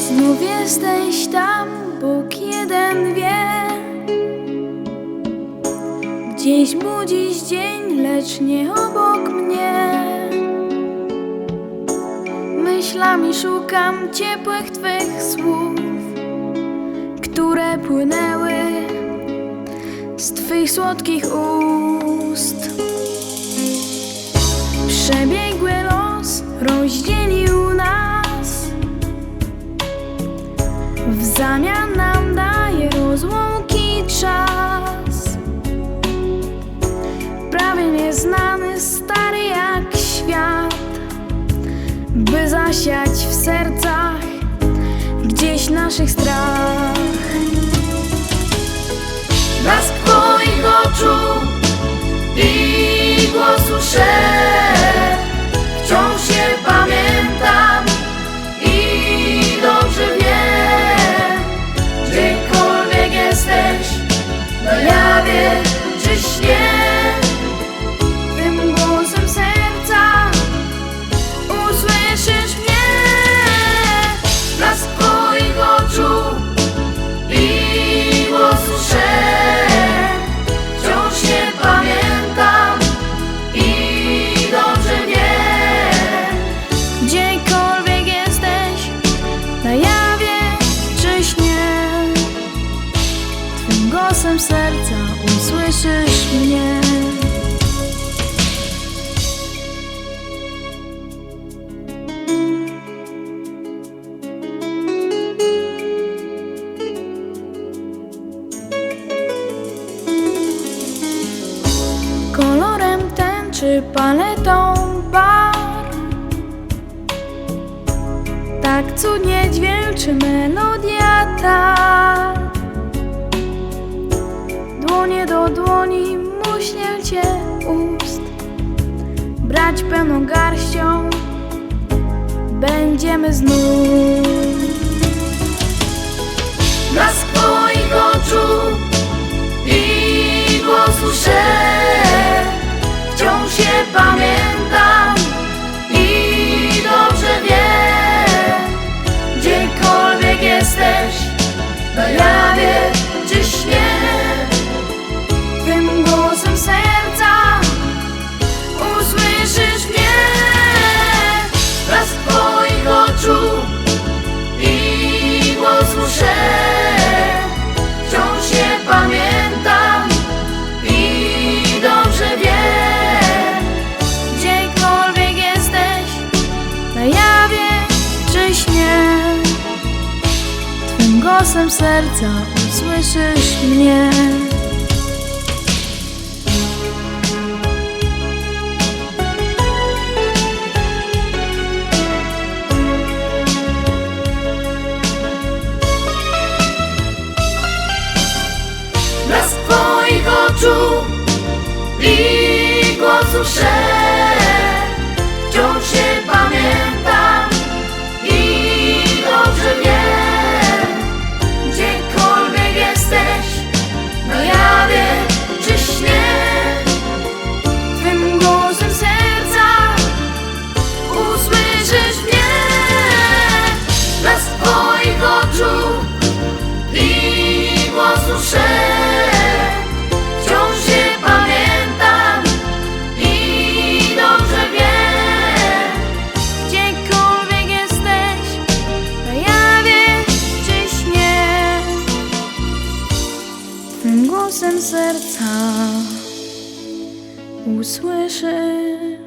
Znów jesteś tam, Bóg jeden wie. Gdzieś budzisz dzień, lecz nie obok mnie. Myślami szukam ciepłych Twych słów, które płynęły z Twych słodkich ust. Przebiegły los rozdzielił nas, w zamian nam daje rozłąki czas. Prawie nieznany, stary jak świat, by zasiać w sercach gdzieś naszych strach. Blask Twoich oczu i głosu szep, wciąż się pamiętam i dobrze wiem. Gdziekolwiek jesteś, na jawie czy śnie, tym głosem serca usłyszysz mnie. Blask Twoich oczu i głosu szep, wciąż się pamiętam i dobrze wiem. Gdziekolwiek jesteś, na jawie czy śnie, Twym głosem serca usłyszysz mnie. Kolorem tęczy, paletą barw, tak cudnie dźwięczy melodia ta. Dłonie do dłoni, muśnięcie ust, brać pełną garścią będziemy znów. Blask Twoich oczu i głosu szep, wciąż się pamiętam i dobrze wiem. Gdziekolwiek jesteś, na jawie czy śnie, Twym głosem serca usłyszysz mnie. Blask Twoich oczu i głosu szep, wciąż się pamiętam i dobrze wiem. Gdziekolwiek jesteś, na jawie czy śnie, Twym głosem serca usłyszysz mnie. Blask Twoich oczu i głosu szep, wciąż się pamiętam i dobrze wiem. Gdziekolwiek jesteś, na jawie czy śnie, Twym głosem serca usłyszysz mnie. Blask Twoich oczu i głosu szep, wciąż się pamiętam i dobrze wiem. Gdziekolwiek jesteś, na jawie czy śnie, Twym głosem serca usłyszysz